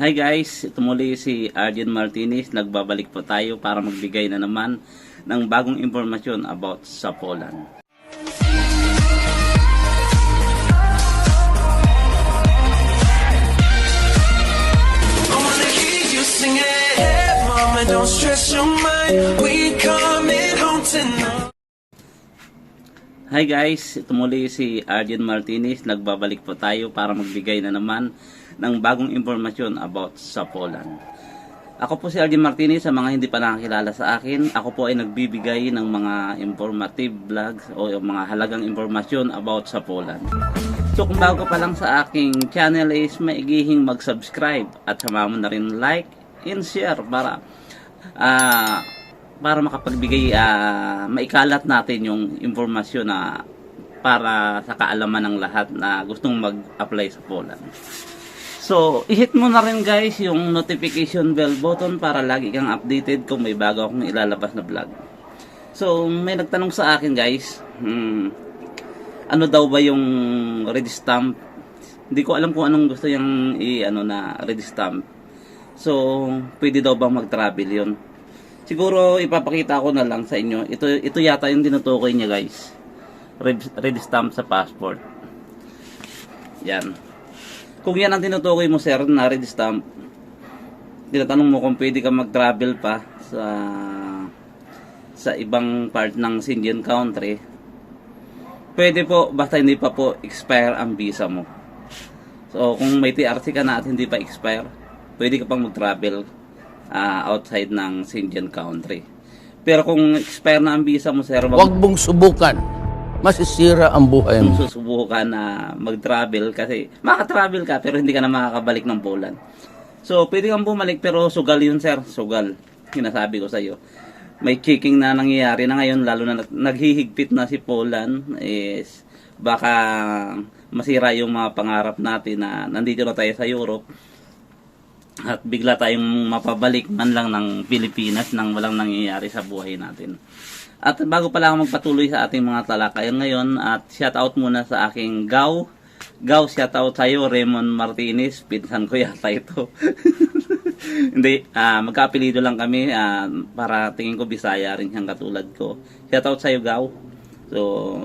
Hi guys, ito muli si Arjen Martinez. Nagbabalik po tayo para magbigay na naman ng bagong impormasyon about sa Poland. Hi guys, ito muli si Arjen Martinez. Nagbabalik po tayo para magbigay na naman ng bagong impormasyon about sa Poland. Ako po si Arjen Martinez. Sa mga hindi pa nakakilala sa akin, ako po ay nagbibigay ng mga informative vlogs o yung mga halagang impormasyon about sa Poland. So kung bago ka pa lang sa aking channel is maigihing mag-subscribe at sama mo na rin like and share para makapagbigay, maikalat natin yung impormasyon na para sa kaalaman ng lahat na gustong mag-apply sa Poland. So, i-hit mo na rin guys yung notification bell button para lagi kang updated kung may bago akong ilalabas na vlog. So, may nagtanong sa akin guys, ano daw ba yung red stamp? Hindi ko alam kung anong gusto yung na red stamp. So, pwede daw bang mag-travel yun? Siguro ipapakita ko na lang sa inyo. Ito yata yung tinutukoy niya guys. Red stamp sa passport. Yan. Kung yan ang tinutukoy mo sir na red stamp, tinatanong mo kung pwede ka mag-travel pa sa ibang part ng Schengen country. Pwede po, basta hindi pa po expire ang visa mo. So kung may TRC ka na at hindi pa expire, pwede ka pang mag-travel outside ng Schengen country. Pero kung expire na ang visa mo sir, wag mong subukan. Masisira ang buhay mo. Susubukan na mag-travel kasi maka-travel ka pero hindi ka na makakabalik ng Poland. So pwede kang bumalik pero sugal yun sir, sugal. Sinasabi ko sa iyo. May checking na nangyayari na ngayon, lalo na naghihigpit na si Poland, is baka masira yung mga pangarap natin na nandito na tayo sa Europe at bigla tayong mapabalik man lang ng Pilipinas nang walang nangyayari sa buhay natin. At bago pala ako magpatuloy sa ating mga talakayan ngayon, at shout out muna sa aking Gaw, shout out sa'yo, Raymond Martinez, pinsan ko yata ito. Hindi, magkaapelido lang kami, para tingin ko Bisaya rin siyang katulad ko. Shout out sa'yo Gaw. So,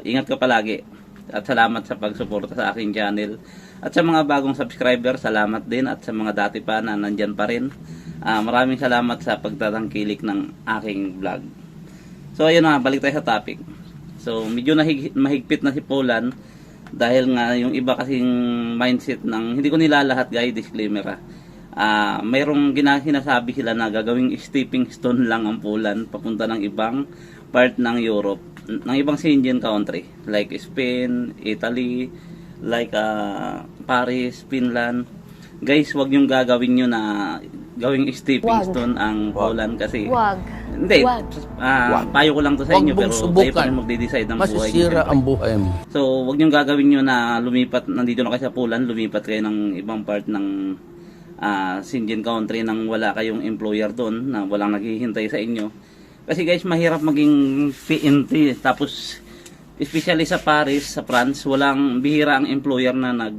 ingat ka palagi. At salamat sa pagsuporta sa aking channel. At sa mga bagong subscriber, salamat din. At sa mga dati pa na nandyan pa rin, maraming salamat sa pagtatangkilik ng aking vlog. So ayun na, balik tayo sa topic. So medyo mahigpit na si Poland dahil nga yung iba kasing mindset ng, hindi ko nilalahat guys, disclaimer mayroong sinasabi sila na gagawing stepping stone lang ang Poland papunta ng ibang part ng Europe, ng ibang Schengen country like Spain, Italy, like Paris, Finland. Guys, wag yung gagawin nyo na gawing stepping stone ang Poland kasi hindi, payo ko lang to sa inyo pero kayo pa rin magde-decide ng buhay nyo. Masisira ang buhay mo. So, wag nyo gagawin nyo na lumipat, nandito na kayo sa Poland, lumipat kayo ng ibang part ng Schengen country nang wala kayong employer doon, na walang naghihintay sa inyo. Kasi guys, mahirap maging PNT, tapos especially sa Paris, sa France, walang bihira ang employer na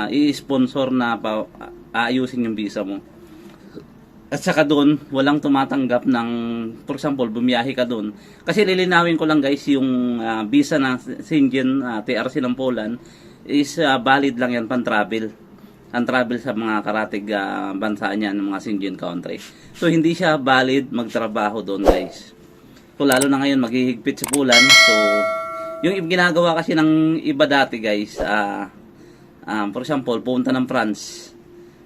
i-sponsor na aayusin yung visa mo. At saka doon, walang tumatanggap ng, for example, bumiyahe ka doon. Kasi lilinawin ko lang guys, yung visa na Schengen, TRC ng Poland, is valid lang yan pan-travel. Ang travel sa mga karatig bansa niya ng mga Schengen country. So, hindi siya valid magtrabaho doon guys. So, lalo na ngayon, maghihigpit si Poland. So, yung ginagawa kasi ng iba dati guys, for example, pumunta ng France.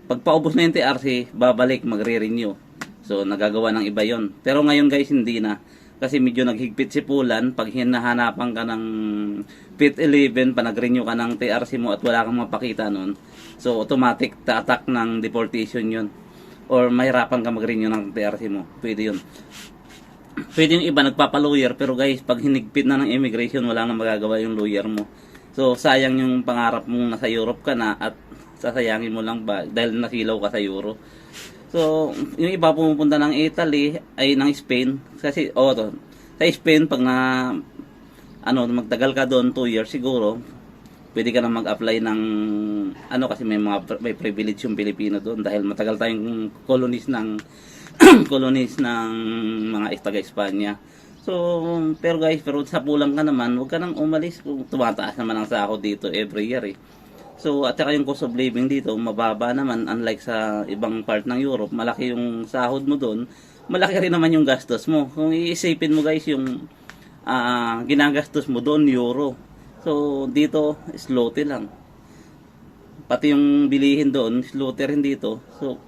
Pag paubos na yung TRC, babalik, magre-renew. So, nagagawa ng iba yon. Pero ngayon guys, hindi na. Kasi medyo naghigpit si Poland. Pag hinahanapan ka ng PIT 11, pa nag-renew ka ng TRC mo at wala kang mapakita nun, so automatic ta-attack ng deportation yun. Or mahirapan ka mag-renew ng TRC mo. Pwede yun. Pwede yung iba nagpapa-lawyer, pero guys, pag hinigpit na ng immigration, wala nang magagawa yung lawyer mo. So, sayang yung pangarap mong nasa Europe ka na at sasayangin mo lang ba dahil nasilaw ka sa Euro. So, yung iba pumupunta ng Italy, ay ng Spain. Kasi, sa Spain, pag magtagal ka doon, 2 years siguro, pwede ka na mag-apply ng ano, kasi may privilege yung Pilipino doon dahil matagal tayong colonies ng colonies ng mga taga-Espanya. So, pero sa pulang ka naman, huwag ka nang umalis kung tumataas naman ang sahod dito every year eh. So, at saka yung cost of living dito, mababa naman, unlike sa ibang part ng Europe, malaki yung sahod mo doon, malaki rin naman yung gastos mo. Kung iisipin mo guys, yung ginagastos mo doon, euro. So, dito, zloty lang. Pati yung bilihin doon, zloty rin dito. So,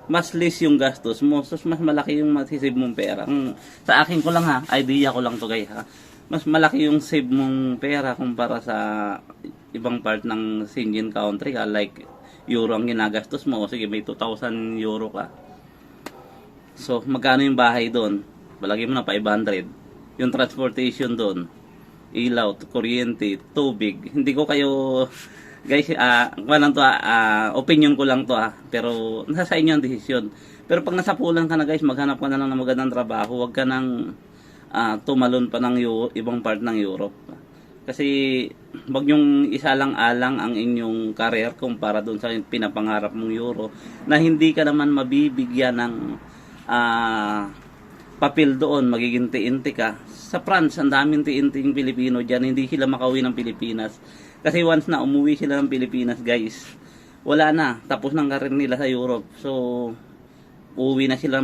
mas less yung gastos mo. So, mas malaki yung masisave mong pera. Sa akin ko lang ha, idea ko lang to guys ha. Mas malaki yung save mong pera kumpara sa ibang part ng Schengen country ka. Like, euro ang ginagastos mo. O sige, may 2,000 euro ka. So, magkano yung bahay doon? Balagay mo na 500. Yung transportation doon, ilaw, kuryente, tubig. Hindi ko kayo guys, opinion ko lang to pero nasa inyo ang desisyon. Pero pag nasa pulan ka na guys, maghanap ka na lang ng magandang trabaho, huwag ka nang tumalon pa ng ibang part ng Europe. Kasi wag yung isa lang alang ang inyong career kumpara doon sa pinapangarap mong Euro na hindi ka naman mabibigyan ng papel doon, magiging TNT ka. Sa France, ang daming TNT yung Pilipino dyan, hindi sila makauwi ng Pilipinas. Kasi once na umuwi sila ng Pilipinas, guys, wala na. Tapos ng karir nila sa Europe. So, uwi na sila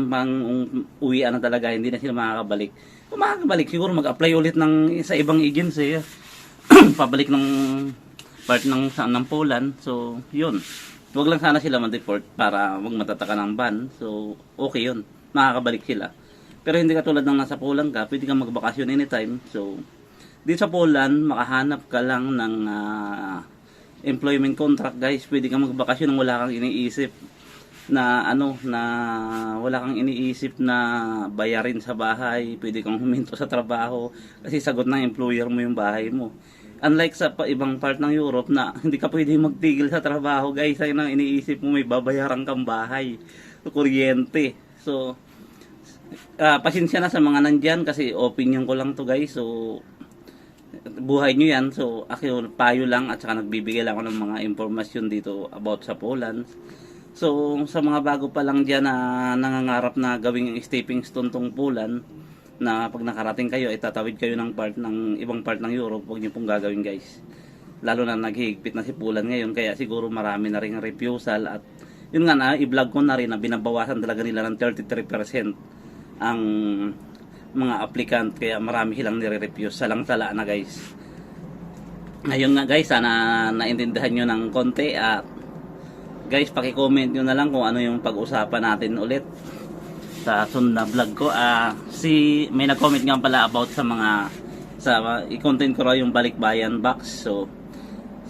uwian na talaga. Hindi na sila makakabalik. Kung makakabalik, siguro mag-apply ulit sa ibang agency. Pabalik ng part ng Poland. So, yun. Huwag lang sana sila ma-deport para wag matataka ng ban. So, okay yun. Makakabalik sila. Pero hindi katulad ng nasa Poland ka, pwede kang magbakasyon anytime. So, dito sa Poland, makahanap ka lang ng employment contract guys. Pwede kang magbakasyon nang wala kang iniisip na wala kang iniisip na bayarin sa bahay. Pwede kang huminto sa trabaho kasi sagot ng employer mo yung bahay mo. Unlike sa ibang part ng Europe na hindi ka pwede magtigil sa trabaho guys. Ayun ang iniisip mo, may babayaran kang bahay, kuryente. So, pasensya na sa mga nandyan kasi opinion ko lang to guys. So, buhay nyo yan. So, ako payo lang at saka nagbibigay lang ako ng mga informasyon dito about sa Poland. So, sa mga bago pa lang dyan na nangangarap na gawing stepping stone tong Poland, na pag nakarating kayo, itatawid kayo ng ibang part ng Europe, huwag nyo pong gagawin guys. Lalo na naghihigpit na si Poland ngayon, kaya siguro marami na rin refusal at yun nga i-vlog ko na rin na binabawasan talaga nila ng 33% ang mga applicant, kaya marami silang nire-refuse. Salang-sala na guys. Ngayon nga guys, sana naintindihan nyo ng konti at guys, paki-comment nyo na lang kung ano yung pag-usapan natin ulit sa sunod na vlog ko. May nag-comment nga pala about i-content ko raw yung balikbayan box. So,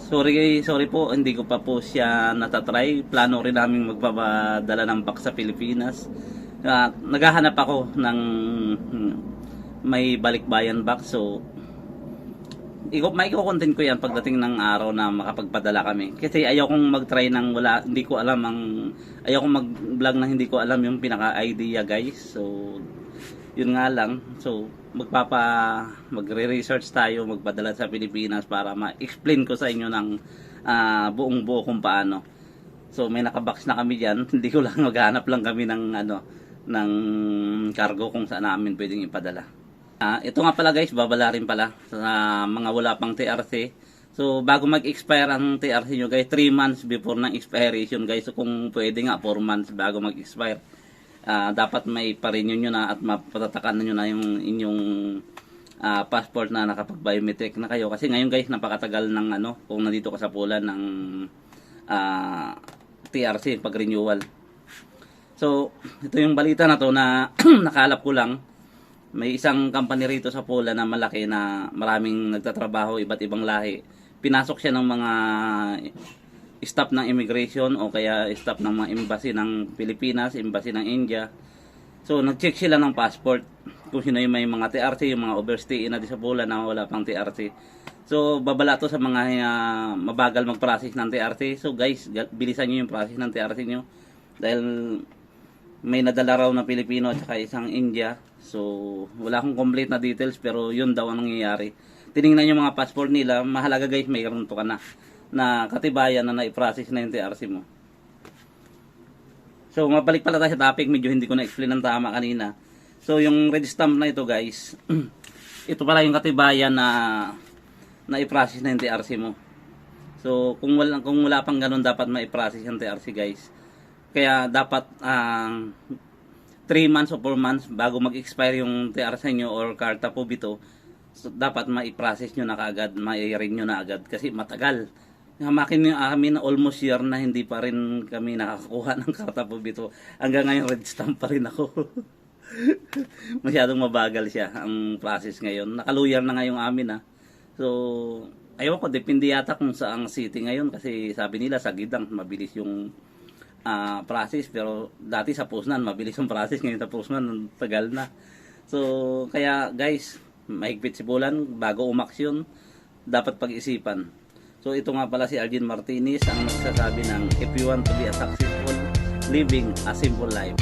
sorry po, hindi ko pa po siya natatry. Plano rin namin magpapadala ng box sa Pilipinas. Naghahanap ako ng may balikbayan box. So, maiko-content ko yan pagdating ng araw na makapagpadala kami. Kasi ayokong mag-try ng hindi ko alam ayokong mag-vlog na hindi ko alam yung pinaka-idea guys. So, yun nga lang. So, magre-research tayo, magpadala sa Pilipinas para ma-explain ko sa inyo ng buong buo kung paano. So, may nakabox na kami diyan. Hindi ko lang maghanap lang kami ng cargo kung saan namin pwedeng ipadala. Ito nga pala guys, babala rin pala sa mga wala pang TRC. So, bago mag-expire ang TRC nyo guys, 3 months before ng expiration guys. So, kung pwede nga, 4 months bago mag-expire. Dapat may pa-renew nyo na at mapatatakan nyo na yung inyong passport na nakapag-biometric na kayo. Kasi ngayon guys, napakatagal ng kung nandito ka sa Poland ng TRC, pag-renewal. So, ito yung balita na to na nakalap ko lang. May isang company rito sa Poland na malaki na maraming nagtatrabaho, iba't ibang lahi. Pinasok siya ng mga staff ng immigration o kaya staff ng mga embassy ng Pilipinas, embassy ng India. So, nag-check sila ng passport kung sino yung may mga TRC, yung mga overstay na di sa Poland na wala pang TRC. So, babala to sa mga mabagal mag-process ng TRC. So, guys, bilisan nyo yung process ng TRC nyo. Dahil may nadala raw na Pilipino at saka isang India. So, wala akong complete na details pero yun daw ang nangyayari. tiningnan yung mga passport nila, mahalaga guys, mayroon to ka na katibayan na na-process na yung TRC mo. So, mabalik pala tayo sa topic, medyo hindi ko na-explain ng tama kanina. So, yung red stamp na ito guys, ito pala yung katibayan na i-process na yung TRC mo. So, kung wala pang ganun, dapat ma-i-process yung TRC guys. Kaya dapat 3 months o 4 months bago mag-expire yung TRC nyo or karta po bito, so, dapat ma-i-process nyo na kaagad, ma-i-ring nyo na agad kasi matagal. Hamakin nyo amin na almost year na hindi pa rin kami nakakakuha ng karta po bito. Hanggang ngayon red stamp pa rin ako. Masyadong mabagal siya ang process ngayon. Nakaluyar na ngayong amin So, ayaw ko, depende yata kung saang city ngayon kasi sabi nila sa Gidang mabilis yung process, pero dati sa Pusnan mabilis yung process, ngayon sa Pusnan tagal na. So, kaya guys, mahigpit sibulan bago umaksyon, dapat pag-isipan. So, ito nga pala si Arjen Martinez ang nagsasabi ng if you want to be a successful living a simple life.